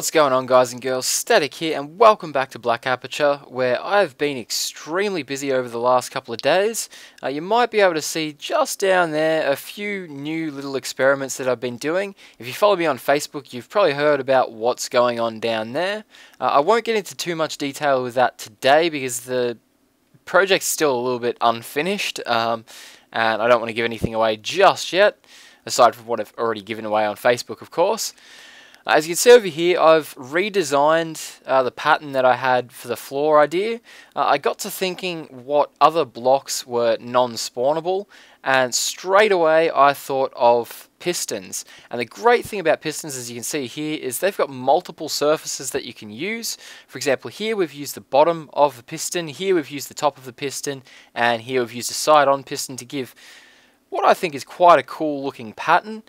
What's going on, guys and girls? Static here, and welcome back to Black Aperture, where I've been extremely busy over the last couple of days. You might be able to see just down there a few new little experiments that I've been doing. If you follow me on Facebook, you've probably heard about what's going on down there. I won't get into too much detail with that today because the project's still a little bit unfinished, and I don't want to give anything away just yet, aside from what I've already given away on Facebook, of course. As you can see over here, I've redesigned the pattern that I had for the floor idea. I got to thinking what other blocks were non-spawnable, and straight away I thought of pistons. And the great thing about pistons, as you can see here, is they've got multiple surfaces that you can use. For example, here we've used the bottom of the piston, here we've used the top of the piston, and here we've used a side-on piston to give what I think is quite a cool looking pattern.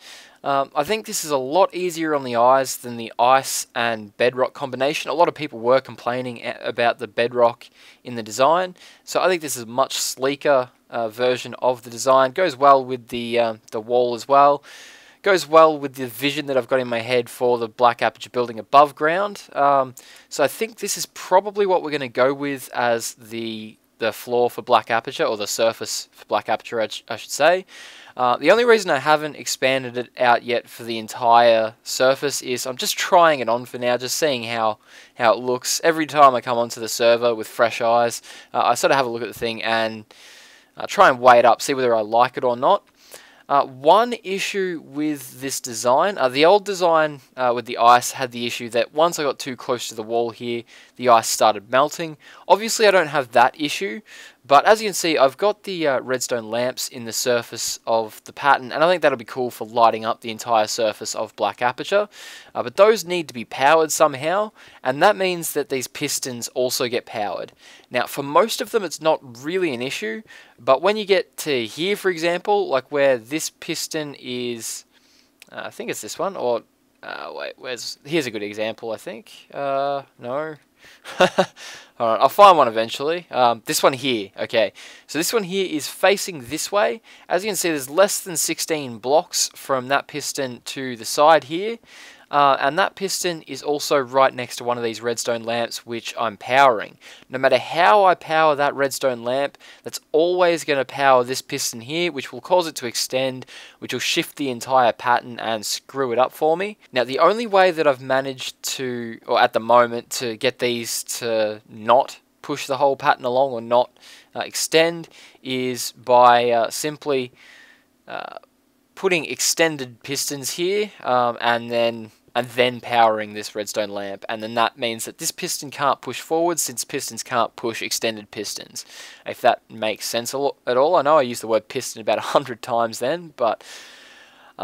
I think this is a lot easier on the eyes than the ice and bedrock combination. A lot of people were complaining about the bedrock in the design, so I think this is a much sleeker version of the design. Goes well with the wall as well. Goes well with the vision that I've got in my head for the Black Aperture building above ground. So I think this is probably what we're going to go with as the floor for Black Aperture, or the surface for Black Aperture, I should say. The only reason I haven't expanded it out yet for the entire surface is I'm just trying it on for now, just seeing how it looks. Every time I come onto the server with fresh eyes, I sort of have a look at the thing and try and weigh it up, see whether I like it or not. One issue with this design, the old design with the ice had the issue that once I got too close to the wall here, the ice started melting. Obviously I don't have that issue, but as you can see, I've got the redstone lamps in the surface of the pattern, and I think that'll be cool for lighting up the entire surface of Black Aperture. But those need to be powered somehow, and that means that these pistons also get powered. Now, for most of them, it's not really an issue, but when you get to here, for example, like where this piston is, I think it's this one, or wait, here's a good example, I think. No. Alright, I'll find one eventually. This one here, okay. So this one here is facing this way. As you can see, there's less than 16 blocks from that piston to the side here. And that piston is also right next to one of these redstone lamps, which I'm powering. No matter how I power that redstone lamp, that's always going to power this piston here, which will cause it to extend, which will shift the entire pattern and screw it up for me. Now, the only way that I've managed to, or at the moment, to get these to not push the whole pattern along or not extend is by simply putting extended pistons here and then powering this redstone lamp, and then that means that this piston can't push forward since pistons can't push extended pistons. If that makes sense at all. I know I used the word piston about 100 times then, but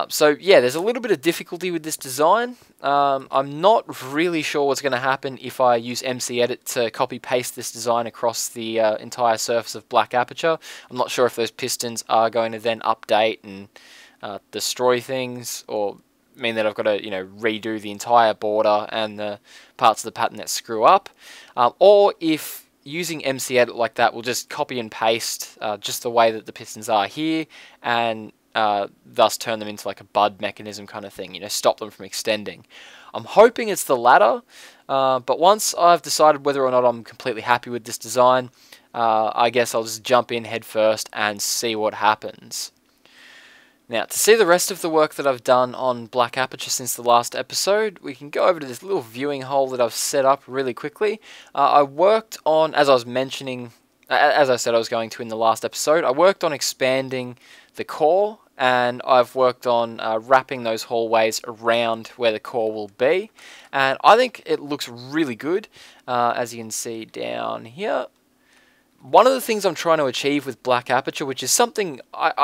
so yeah, there's a little bit of difficulty with this design. I'm not really sure what's going to happen if I use MC Edit to copy paste this design across the entire surface of Black Aperture. I'm not sure if those pistons are going to then update and destroy things, or mean that I've got to, redo the entire border and the parts of the pattern that screw up, or if using MC Edit like that will just copy and paste just the way that the pistons are here, and thus turn them into like a bud mechanism kind of thing, stop them from extending. I'm hoping it's the latter, but once I've decided whether or not I'm completely happy with this design, I guess I'll just jump in head first and see what happens. Now, to see the rest of the work that I've done on Black Aperture since the last episode, we can go over to this little viewing hole that I've set up really quickly. I worked on, as I was mentioning, as I said I was going to in the last episode, I worked on expanding the core, and I've worked on wrapping those hallways around where the core will be. And I think it looks really good, as you can see down here. One of the things I'm trying to achieve with Black Aperture, which is something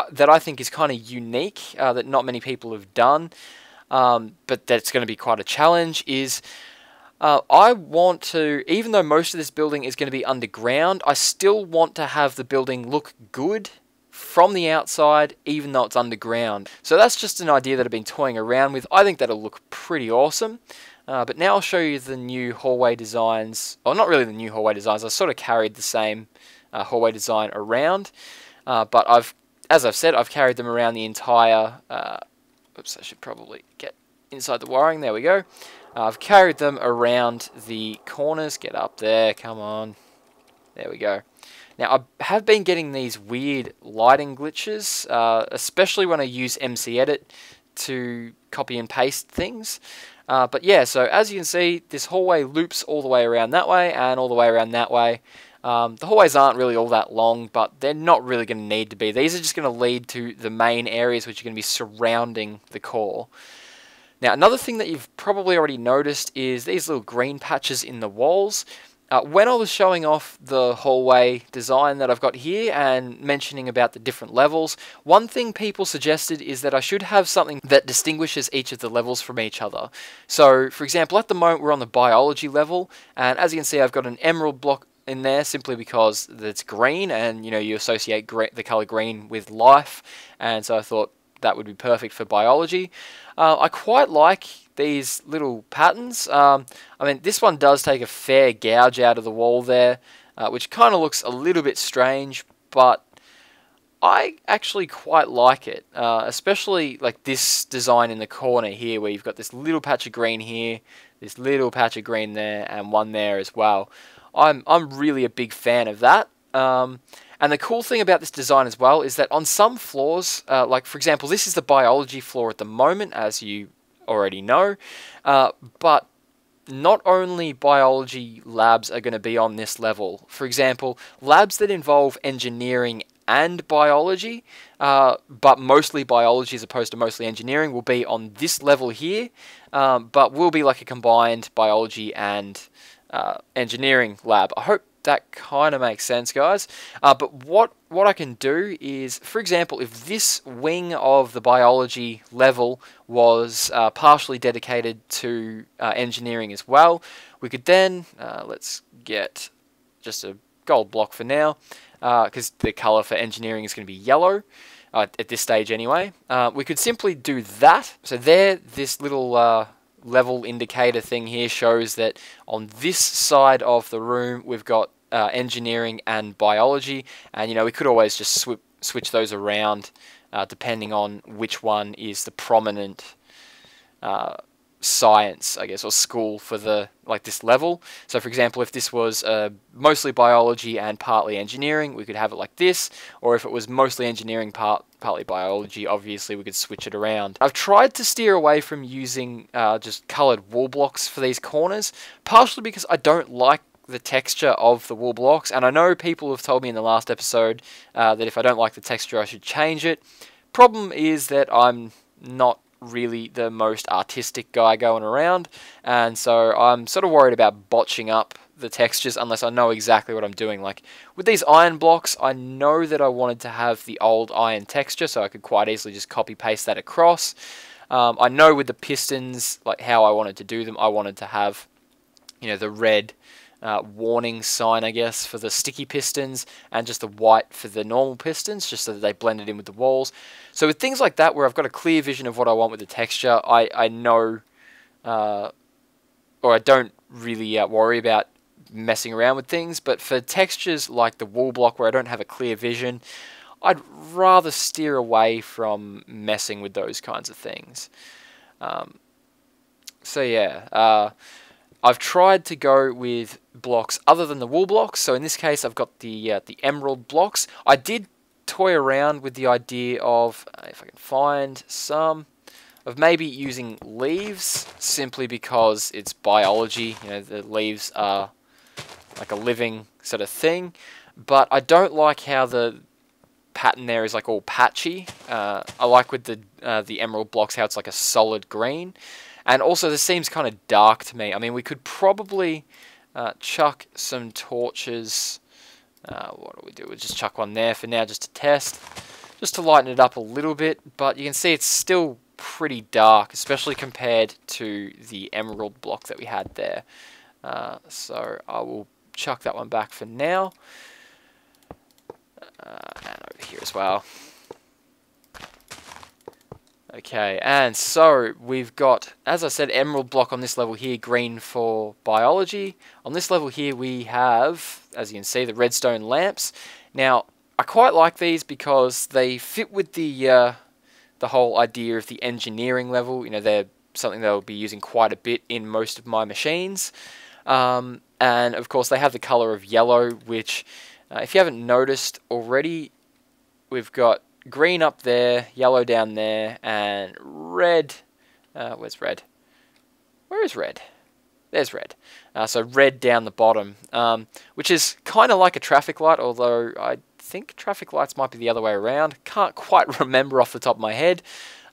that I think is kind of unique, that not many people have done, but that's going to be quite a challenge, is I want to, even though most of this building is going to be underground, I still want to have the building look good from the outside, even though it's underground. So that's just an idea that I've been toying around with. I think that'll look pretty awesome. But now I'll show you the new hallway designs, or not really the new hallway designs, I sort of carried the same hallway design around, but as I've said, I've carried them around the entire, oops, I should probably get inside the wiring, there we go. I've carried them around the corners. Get up there, come on. There we go. Now, I have been getting these weird lighting glitches, especially when I use MC Edit to copy and paste things. But yeah, so as you can see, this hallway loops all the way around that way and all the way around that way. The hallways aren't really all that long, but they're not really going to need to be. These are just going to lead to the main areas which are going to be surrounding the core. Now, another thing that you've probably already noticed is these little green patches in the walls. When I was showing off the hallway design that I've got here and mentioning about the different levels, one thing people suggested is that I should have something that distinguishes each of the levels from each other. So, for example, at the moment we're on the biology level, and as you can see I've got an emerald block in there simply because it's green, and you associate the color green with life, and so I thought that would be perfect for biology. I quite like these little patterns. I mean, this one does take a fair gouge out of the wall there, which kind of looks a little bit strange, but I actually quite like it, especially like this design in the corner here where you've got this little patch of green here, this little patch of green there, and one there as well. I'm really a big fan of that. And the cool thing about this design as well is that on some floors, like for example, this is the biology floor at the moment, as you already know, but not only biology labs are going to be on this level. For example, labs that involve engineering and biology, but mostly biology as opposed to mostly engineering, will be on this level here, but will be like a combined biology and engineering lab. I hope that kind of makes sense, guys. But what I can do is, for example, if this wing of the biology level was partially dedicated to engineering as well, we could then, let's get just a gold block for now, because the color for engineering is going to be yellow, at this stage anyway. We could simply do that. So there, this little level indicator thing here shows that on this side of the room we've got engineering and biology, and we could always just switch those around depending on which one is the prominent science, I guess, or school for this level. So for example, if this was mostly biology and partly engineering, we could have it like this, or if it was mostly engineering, partly biology, obviously we could switch it around. I've tried to steer away from using just colored wall blocks for these corners, partially because I don't like the texture of the wall blocks, and I know people have told me in the last episode that if I don't like the texture I should change it. Problem is that I'm not really the most artistic guy going around, and so I'm sort of worried about botching up the textures unless I know exactly what I'm doing. Like with these iron blocks, I know that I wanted to have the old iron texture, so I could quite easily just copy paste that across. I know with the pistons, like how I wanted to do them, I wanted to have the red warning sign, I guess, for the sticky pistons, and just the white for the normal pistons, just so that they blended in with the walls. So with things like that, where I've got a clear vision of what I want with the texture, I know, or I don't really worry about messing around with things. But for textures like the wall block, where I don't have a clear vision, I'd rather steer away from messing with those kinds of things. So yeah, I've tried to go with blocks other than the wool blocks. So in this case, I've got the emerald blocks. I did toy around with the idea of, if I can find some, of maybe using leaves, simply because it's biology. The leaves are like a living sort of thing. But I don't like how the pattern there is like all patchy. I like with the emerald blocks how it's like a solid green. And also this seems kind of dark to me. I mean, we could probably chuck some torches. What do we do? We'll just chuck one there for now just to test, just to lighten it up a little bit. But you can see it's still pretty dark, especially compared to the emerald block that we had there. So I will chuck that one back for now. And over here as well. Okay, and so we've got, as I said, emerald block on this level here, green for biology. On this level here we have, as you can see, the redstone lamps. Now, I quite like these because they fit with the whole idea of the engineering level. They're something they'll be using quite a bit in most of my machines. And of course they have the color of yellow, which if you haven't noticed already, we've got green up there, yellow down there, and red. Where's red? Where is red? There's red. So red down the bottom, which is kind of like a traffic light, although I think traffic lights might be the other way around. Can't quite remember off the top of my head.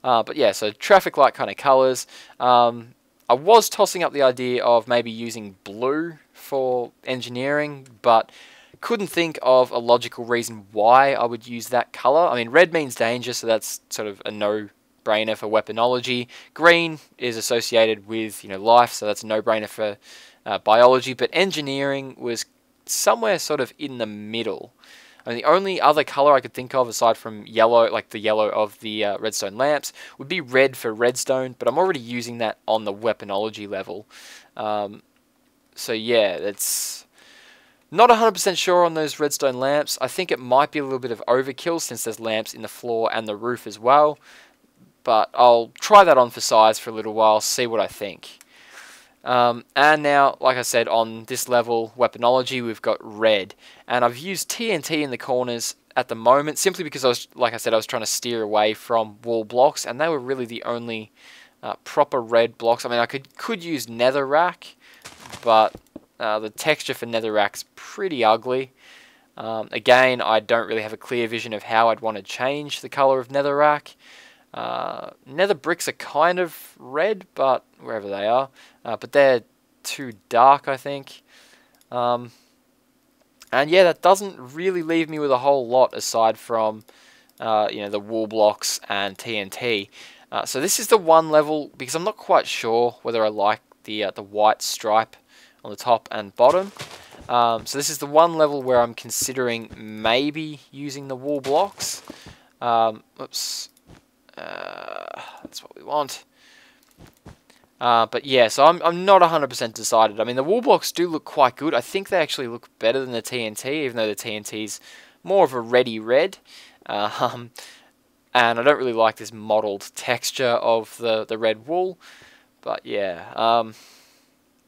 But yeah, so traffic light kind of colors. I was tossing up the idea of maybe using blue for engineering, but couldn't think of a logical reason why I would use that color. I mean, red means danger, so that's sort of a no-brainer for weaponology. Green is associated with, life, so that's a no-brainer for biology. But engineering was somewhere sort of in the middle. I mean, the only other color I could think of aside from yellow, like the yellow of the redstone lamps, would be red for redstone, but I'm already using that on the weaponology level. So yeah, that's not 100% sure on those redstone lamps. I think it might be a little bit of overkill since there's lamps in the floor and the roof as well, but I'll try that on for size for a little while, see what I think. And now, like I said, on this level, weaponology, we've got red. And I've used TNT in the corners at the moment, simply because I was trying to steer away from wall blocks, and they were really the only proper red blocks. I mean, I could use netherrack, but the texture for netherrack's pretty ugly. Again, I don't really have a clear vision of how I'd want to change the color of netherrack. Nether bricks are kind of red, but wherever they are, but they're too dark, I think. And yeah, that doesn't really leave me with a whole lot aside from the wall blocks and TNT. So this is the one level, because I'm not quite sure whether I like the white stripe on the top and bottom. So this is the one level where I'm considering maybe using the wall blocks. Oops. That's what we want. But yeah, so I'm not 100% decided. I mean, the wall blocks do look quite good. I think they actually look better than the TNT, even though the TNT's more of a reddy red. And I don't really like this mottled texture of the red wool. But yeah,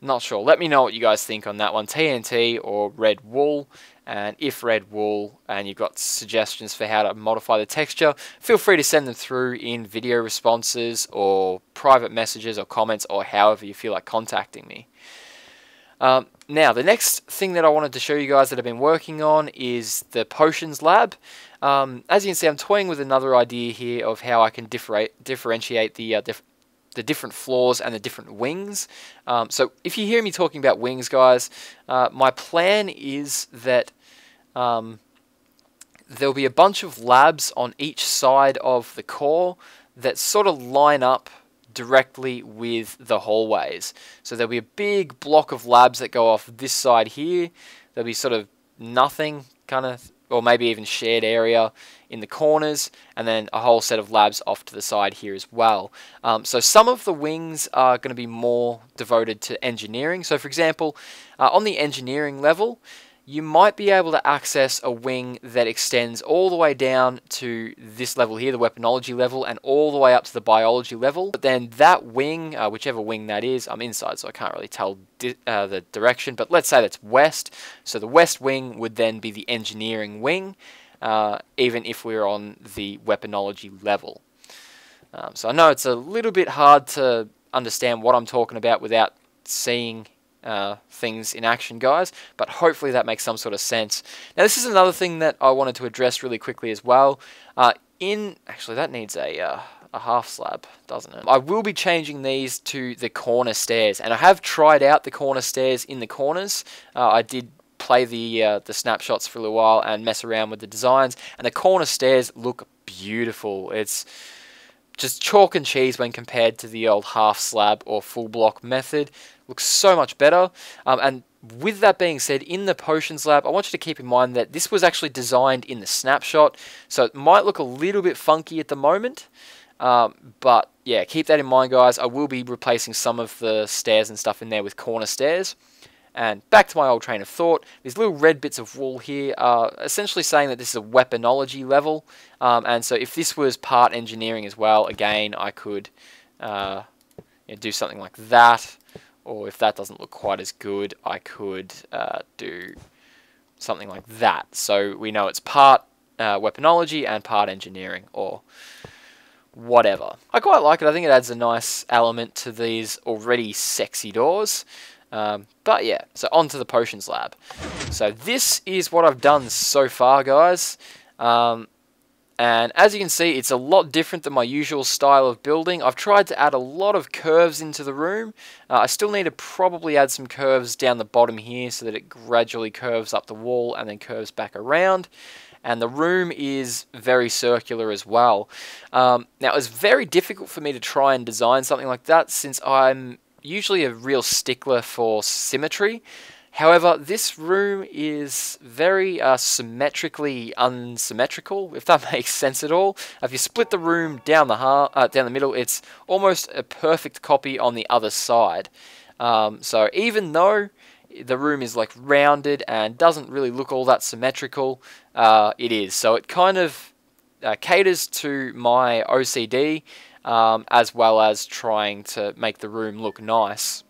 not sure. Let me know what you guys think on that one, TNT or red wool. And if red wool and you've got suggestions for how to modify the texture, feel free to send them through in video responses or private messages or comments, or however you feel like contacting me. Now, the next thing that I wanted to show you guys that I've been working on is the potions lab. As you can see, I'm toying with another idea here of how I can differentiate the different floors and the different wings. So if you hear me talking about wings, guys, my plan is that there'll be a bunch of labs on each side of the core that sort of line up directly with the hallways. So there'll be a big block of labs that go off this side here. There'll be sort of nothing, kind of, or maybe even shared area in the corners, and then a whole set of labs off to the side here as well. So some of the wings are going to be more devoted to engineering. So for example, on the engineering level, you might be able to access a wing that extends all the way down to this level here, the weaponology level, and all the way up to the biology level. But then that wing, whichever wing that is, I'm inside so I can't really tell the direction, but let's say that's west. So the west wing would then be the engineering wing, even if we're on the weaponology level. So I know it's a little bit hard to understand what I'm talking about without seeing things in action, guys, but hopefully that makes some sort of sense. Now, this is another thing that I wanted to address really quickly as well. Actually, that needs a half slab, doesn't it? I will be changing these to the corner stairs, and I have tried out the corner stairs in the corners. I did play the snapshots for a little while and mess around with the designs, and the corner stairs look beautiful. It's just chalk and cheese when compared to the old half slab or full block method. Looks so much better. And with that being said, in the potions lab, I want you to keep in mind that this was actually designed in the snapshot, so it might look a little bit funky at the moment. But yeah, keep that in mind, guys. I will be replacing some of the stairs and stuff in there with corner stairs. And back to my old train of thought, these little red bits of wool here are essentially saying that this is a weaponology level. And so if this was part engineering as well, again, I could do something like that, or if that doesn't look quite as good, I could do something like that. So we know it's part weaponology and part engineering, or whatever. I quite like it. I think it adds a nice element to these already sexy doors. But yeah, so on to the potions lab. So this is what I've done so far, guys. And as you can see, it's a lot different than my usual style of building. I've tried to add a lot of curves into the room. I still need to probably add some curves down the bottom here so that it gradually curves up the wall and then curves back around. And the room is very circular as well. Now, it was very difficult for me to try and design something like that since I'm usually a real stickler for symmetry. However, this room is very symmetrically unsymmetrical, if that makes sense at all. If you split the room down the middle, it's almost a perfect copy on the other side. So even though the room is like rounded and doesn't really look all that symmetrical, it is. So it kind of caters to my OCD, as well as trying to make the room look nice.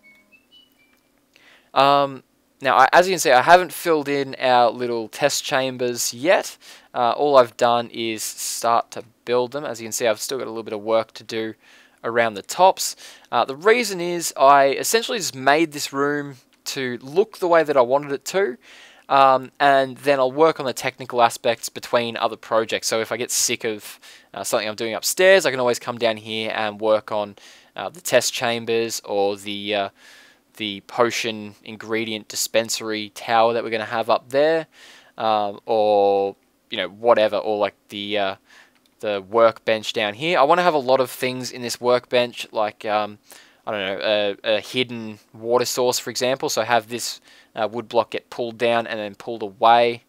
Now, as you can see, I haven't filled in our little test chambers yet. All I've done is start to build them. As you can see, I've still got a little bit of work to do around the tops. The reason is I essentially just made this room to look the way that I wanted it to, and then I'll work on the technical aspects between other projects. So if I get sick of something I'm doing upstairs, I can always come down here and work on the test chambers or the potion ingredient dispensary tower that we're going to have up there, or whatever, or like the workbench down here. I want to have a lot of things in this workbench, like I don't know, a hidden water source, for example. So have this wood block get pulled down and then pulled away,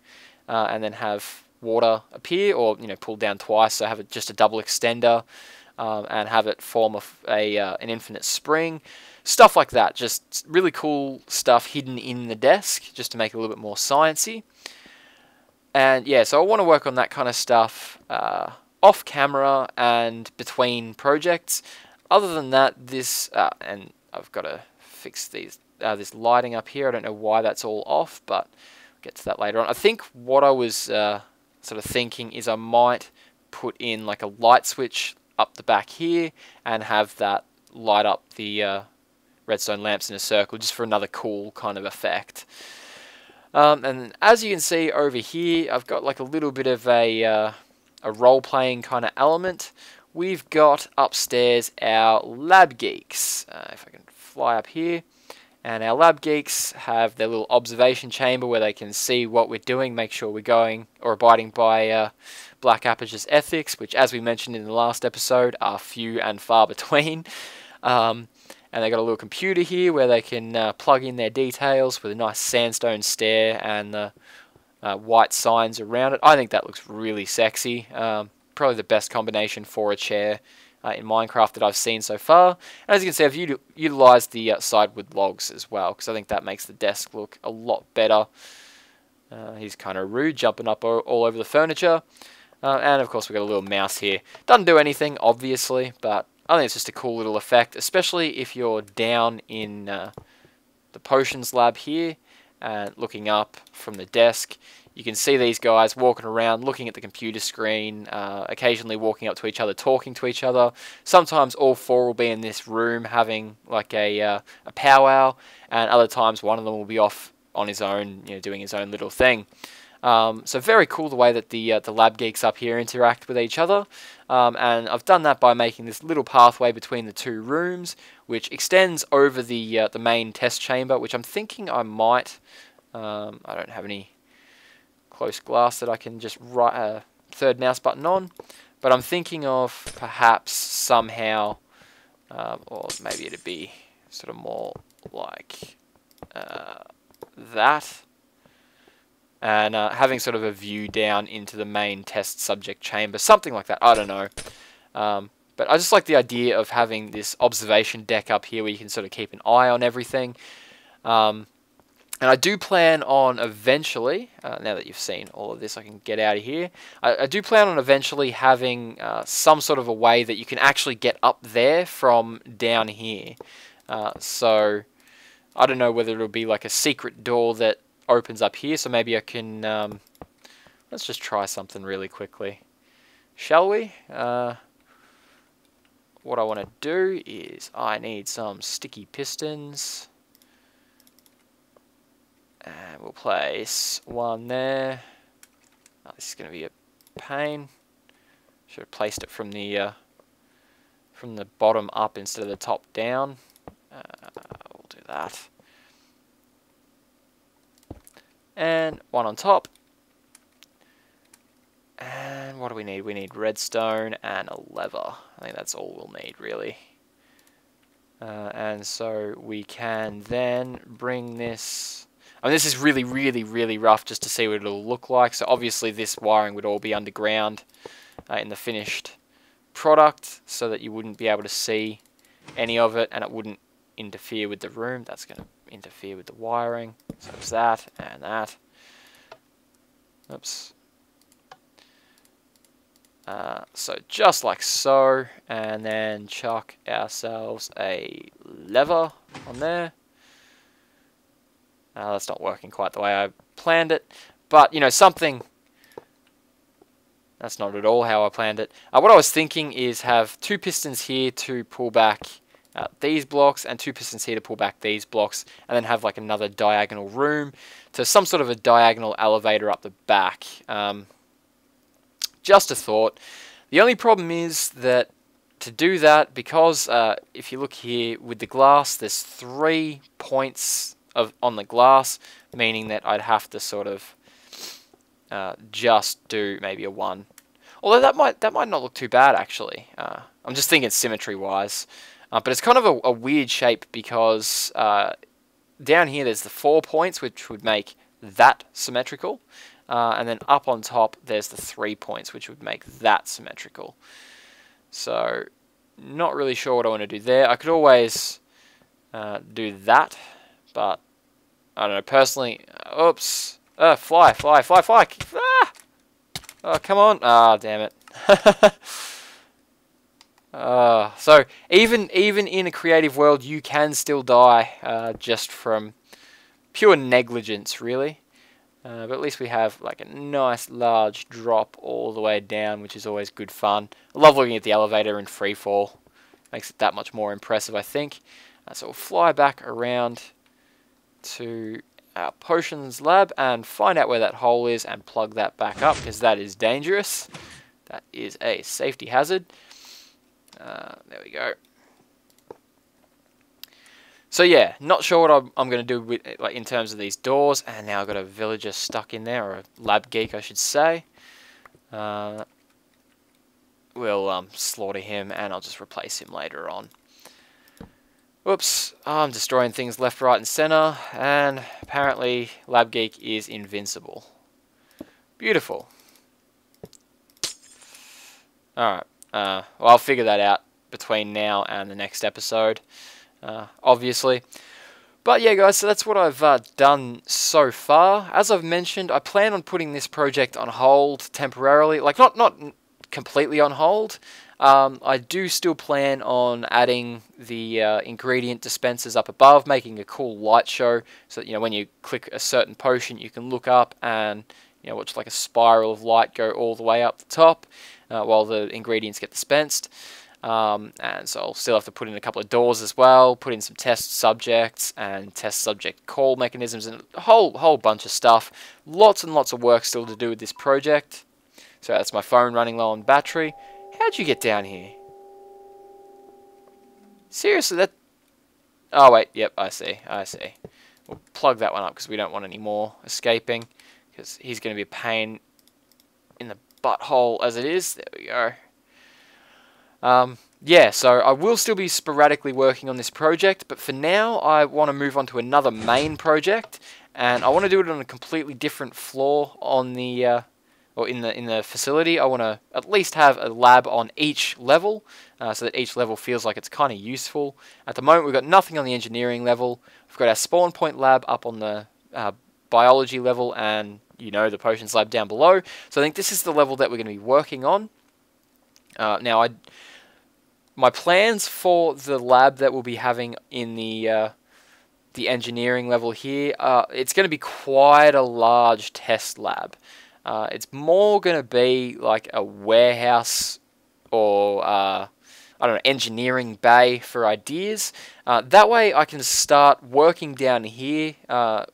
and then have water appear, or pulled down twice. So have it just a double extender, and have it form an infinite spring. Stuff like that, just really cool stuff hidden in the desk, just to make it a little bit more sciencey. And yeah, so I want to work on that kind of stuff off camera and between projects. Other than that, this and I've got to fix this lighting up here. I don't know why that's all off, but I'll get to that later on. I think what I was sort of thinking is I might put in like a light switch up the back here and have that light up the redstone lamps in a circle, just for another cool kind of effect. And as you can see over here, I've got like a little bit of a role-playing kind of element. We've got upstairs our lab geeks. If I can fly up here, and our lab geeks have their little observation chamber where they can see what we're doing, make sure we're going or abiding by Black Aperture's ethics, which, as we mentioned in the last episode, are few and far between. And they've got a little computer here where they can plug in their details with a nice sandstone stair and the white signs around it. I think that looks really sexy. Probably the best combination for a chair in Minecraft that I've seen so far. And as you can see, I've utilised the sidewood logs as well, because I think that makes the desk look a lot better. He's kind of rude, jumping up all over the furniture. And of course we've got a little mouse here. Doesn't do anything, obviously, but I think it's just a cool little effect, especially if you're down in the potions lab here and looking up from the desk. You can see these guys walking around, looking at the computer screen, occasionally walking up to each other, talking to each other. Sometimes all four will be in this room having like a powwow, and other times one of them will be off on his own, doing his own little thing. So very cool the way that the lab geeks up here interact with each other. And I've done that by making this little pathway between the two rooms, which extends over the main test chamber, which I'm thinking I might... I don't have any close glass that I can just third mouse button on, but I'm thinking of perhaps somehow, or maybe it'd be sort of more like that, and having sort of a view down into the main test subject chamber, something like that. I don't know, but I just like the idea of having this observation deck up here where you can sort of keep an eye on everything. And I do plan on eventually, now that you've seen all of this, I can get out of here. I do plan on eventually having some sort of a way that you can actually get up there from down here. So I don't know whether it'll be like a secret door that opens up here. So maybe I can, let's just try something really quickly. Shall we? What I want to do is I need some sticky pistons. And we'll place one there. Oh, this is going to be a pain. Should have placed it from the bottom up instead of the top down. We'll do that. And one on top. And what do we need? We need redstone and a lever. I think that's all we'll need, really. And so we can then bring this... I mean, this is really, really, really rough just to see what it'll look like. So obviously this wiring would all be underground in the finished product so that you wouldn't be able to see any of it and it wouldn't interfere with the room. That's going to interfere with the wiring. So it's that and that. Oops. So just like so, and then chuck ourselves a lever on there. That's not working quite the way I planned it, but you know, something. That's not at all how I planned it. What I was thinking is have two pistons here to pull back these blocks and two pistons here to pull back these blocks, and then have like another diagonal room to some sort of a diagonal elevator up the back. Just a thought. The only problem is that to do that, because if you look here with the glass, there's 3 points on the glass, meaning that I'd have to sort of just do maybe a 1. Although that might not look too bad actually. I'm just thinking symmetry wise, but it's kind of a weird shape because down here there's the 4 points which would make that symmetrical, and then up on top there's the 3 points which would make that symmetrical. So not really sure what I want to do there. I could always do that, but I don't know, personally, oops, fly. Ah! Oh, come on. Ah, damn it. So even in a creative world, you can still die just from pure negligence, really. But at least we have like a nice large drop all the way down, which is always good fun. I love looking at the elevator in free fall. Makes it that much more impressive, I think. So we'll fly back around to our potions lab and find out where that hole is and plug that back up, because that is dangerous. That is a safety hazard. There we go. So yeah, not sure what I'm going to do with, like, in terms of these doors. And now I've got a villager stuck in there, or a lab geek I should say. We'll slaughter him and I'll just replace him later on. Whoops, I'm destroying things left, right and center, and apparently Lab Geek is invincible. Beautiful. Alright, well, I'll figure that out between now and the next episode, obviously. But yeah guys, so that's what I've done so far. As I've mentioned, I plan on putting this project on hold temporarily, like not completely on hold. I do still plan on adding the ingredient dispensers up above, making a cool light show, so that, you know, when you click a certain potion, you can look up and, you know, watch like a spiral of light go all the way up the top while the ingredients get dispensed. And so I'll still have to put in a couple of doors as well, put in some test subjects and test subject call mechanisms, and a whole bunch of stuff. Lots and lots of work still to do with this project. So that's my phone running low on battery. How'd you get down here? Seriously, that... Oh, wait, yep, I see. We'll plug that one up because we don't want any more escaping, because he's going to be a pain in the butthole as it is. There we go. Yeah, so I will still be sporadically working on this project, but for now I want to move on to another main project, and I want to do it on a completely different floor on the... or in the facility. I want to at least have a lab on each level, so that each level feels like it's kind of useful. At the moment, we've got nothing on the engineering level. We've got our spawn point lab up on the biology level and, you know, the potions lab down below. So I think this is the level that we're going to be working on. Now, my plans for the lab that we'll be having in the engineering level here, it's going to be quite a large test lab. It's more going to be like a warehouse or I don't know, engineering bay for ideas. That way I can start working down here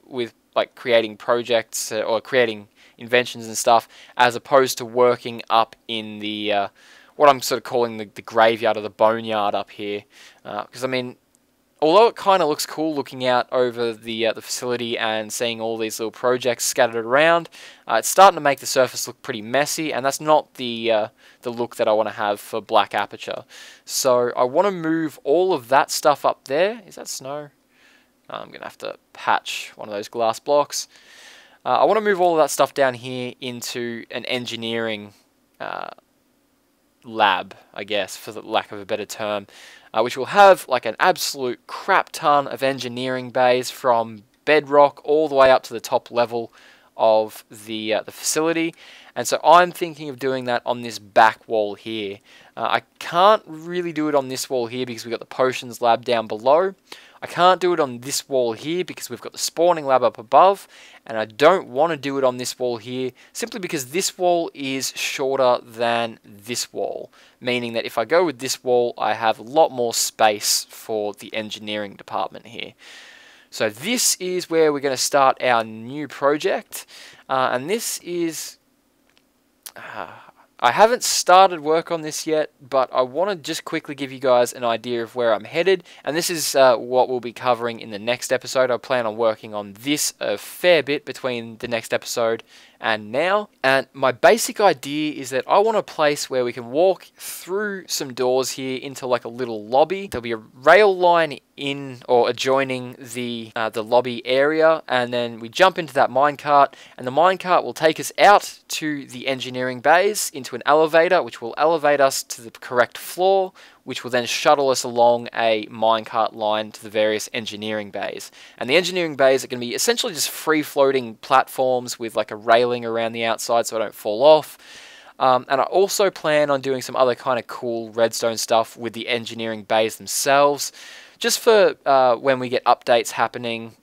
with like creating projects or creating inventions and stuff, as opposed to working up in the what I'm sort of calling the graveyard or the boneyard up here. Because I mean, although it kind of looks cool looking out over the facility and seeing all these little projects scattered around, it's starting to make the surface look pretty messy, and that's not the look that I want to have for Black Aperture. So I want to move all of that stuff up there. Is that snow? I'm going to have to patch one of those glass blocks. I want to move all of that stuff down here into an engineering lab, I guess, for the lack of a better term, which will have like an absolute crap ton of engineering bays from bedrock all the way up to the top level of the facility. And so I'm thinking of doing that on this back wall here. I can't really do it on this wall here because we've got the potions lab down below. I can't do it on this wall here because we've got the spawning lab up above, and I don't want to do it on this wall here simply because this wall is shorter than this wall, meaning that if I go with this wall, I have a lot more space for the engineering department here. So this is where we're going to start our new project, and this is... I haven't started work on this yet, but I want to just quickly give you guys an idea of where I'm headed, and this is what we'll be covering in the next episode. I plan on working on this a fair bit between the next episode and now, and my basic idea is that I want a place where we can walk through some doors here into like a little lobby. There'll be a rail line in or adjoining the lobby area, and then we jump into that minecart, and the minecart will take us out to the engineering bays into an elevator, which will elevate us to the correct floor, which will then shuttle us along a minecart line to the various engineering bays. And the engineering bays are going to be essentially just free-floating platforms with like a railing around the outside so I don't fall off. And I also plan on doing some other kind of cool redstone stuff with the engineering bays themselves, just for when we get updates happening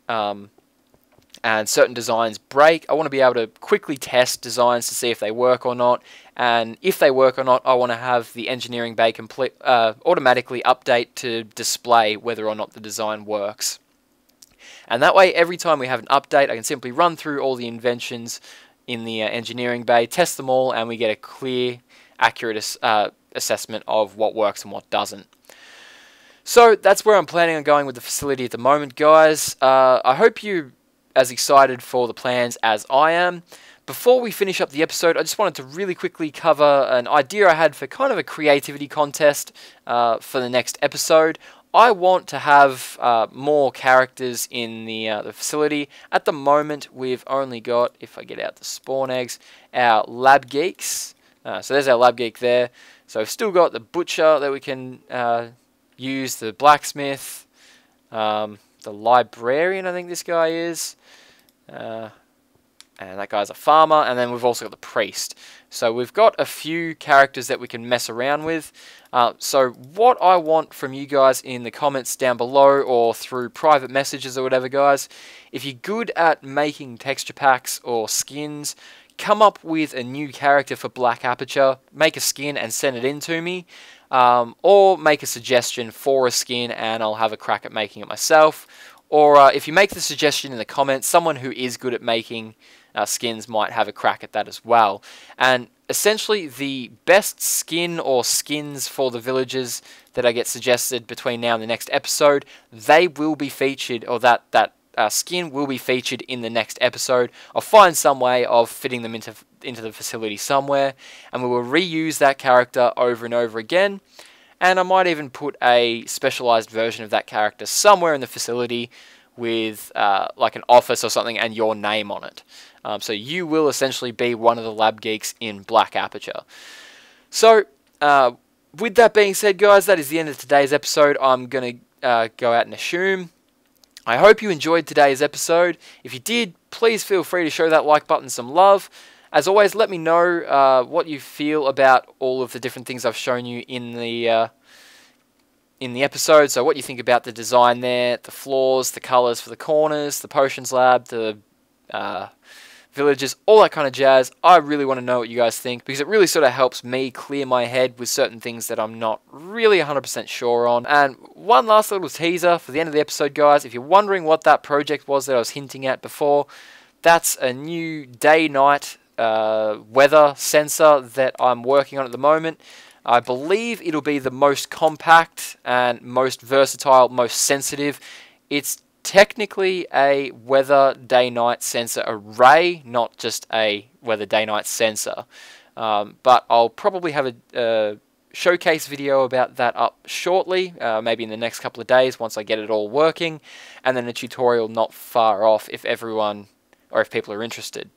and certain designs break. I want to be able to quickly test designs to see if they work or not, and if they work or not, I want to have the engineering bay automatically update to display whether or not the design works. And that way, every time we have an update, I can simply run through all the inventions in the engineering bay, test them all, and we get a clear, accurate assessment of what works and what doesn't. So that's where I'm planning on going with the facility at the moment, guys. I hope you're as excited for the plans as I am. Before we finish up the episode, I just wanted to really quickly cover an idea I had for kind of a creativity contest for the next episode. I want to have more characters in the facility. At the moment, we've only got, if I get out the spawn eggs, our lab geeks. So there's our lab geek there. So we've still got the butcher that we can use, the blacksmith, the librarian, I think this guy is. And that guy's a farmer, and then we've also got the priest. So we've got a few characters that we can mess around with. So what I want from you guys in the comments down below or through private messages or whatever, guys, if you're good at making texture packs or skins, come up with a new character for Black Aperture, make a skin and send it in to me, or make a suggestion for a skin and I'll have a crack at making it myself. Or if you make the suggestion in the comments, someone who is good at making skins might have a crack at that as well. And essentially the best skin or skins for the villagers that I get suggested between now and the next episode, they will be featured, or that skin will be featured in the next episode. I'll find some way of fitting them into the facility somewhere, and we will reuse that character over and over again. And I might even put a specialized version of that character somewhere in the facility with like an office or something and your name on it. So you will essentially be one of the lab geeks in Black Aperture. So with that being said, guys, that is the end of today's episode. I'm going to go out and assume I hope you enjoyed today's episode. If you did, please feel free to show that like button some love. As always, let me know what you feel about all of the different things I've shown you in the episode. So what you think about the design there, the floors, the colours for the corners, the potions lab, the villages, all that kind of jazz. I really want to know what you guys think, because it really sort of helps me clear my head with certain things that I'm not really 100% sure on. And one last little teaser for the end of the episode, guys. If you're wondering what that project was that I was hinting at before, that's a new day-night weather sensor that I'm working on at the moment. I believe it'll be the most compact and most versatile, most sensitive. It's technically a weather day-night sensor array, not just a weather day-night sensor. But I'll probably have a showcase video about that up shortly, maybe in the next couple of days once I get it all working, and then a tutorial not far off if everyone, or if people are interested.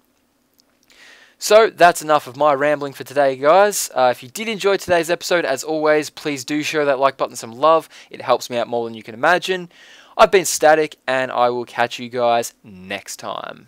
So that's enough of my rambling for today, guys. If you did enjoy today's episode, as always, please do show that like button some love. It helps me out more than you can imagine. I've been Static, and I will catch you guys next time.